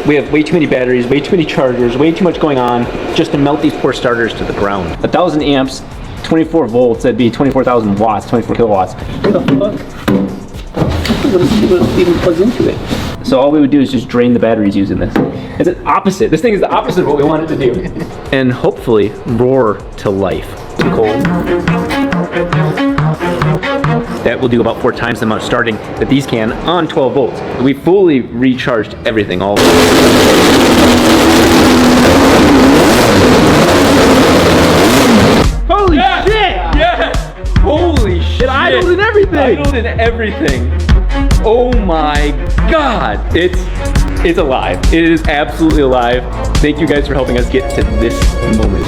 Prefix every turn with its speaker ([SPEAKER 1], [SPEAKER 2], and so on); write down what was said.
[SPEAKER 1] We have way too many batteries, way too many chargers, way too much going on just to melt these poor starters to the ground. 1,000 amps, 24 volts, that'd be 24,000 watts, 24 kilowatts. What the fuck? What even plugs into it? So all we would do is just drain the batteries using this. It's an opposite. This thing is the opposite of what we wanted to do. And hopefully roar to life. Cold. That will do about 4 times the amount of starting that these can on 12 volts. We fully recharged everything all. Holy shit! Yes! Holy shit! It idled in everything! Idled in everything. Oh my god! It's alive. It is absolutely alive. Thank you guys for helping us get to this moment.